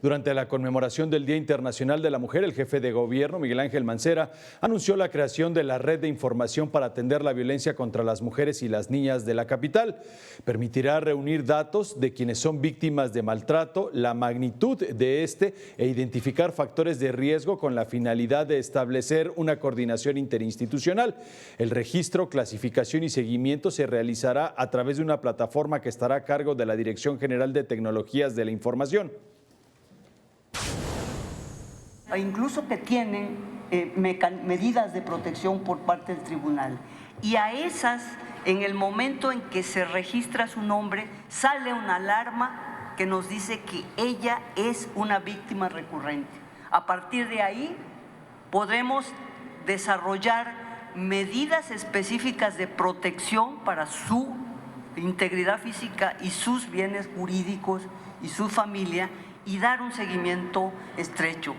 Durante la conmemoración del Día Internacional de la Mujer, el jefe de gobierno, Miguel Ángel Mancera, anunció la creación de la Red de Información para atender la violencia contra las mujeres y las niñas de la capital. Permitirá reunir datos de quienes son víctimas de maltrato, la magnitud de este e identificar factores de riesgo con la finalidad de establecer una coordinación interinstitucional. El registro, clasificación y seguimiento se realizará a través de una plataforma que estará a cargo de la Dirección General de Tecnologías de la Información. Incluso que tienen medidas de protección por parte del tribunal. Y a esas, en el momento en que se registra su nombre, sale una alarma que nos dice que ella es una víctima recurrente. A partir de ahí, podremos desarrollar medidas específicas de protección para su integridad física y sus bienes jurídicos y su familia, y dar un seguimiento estrecho.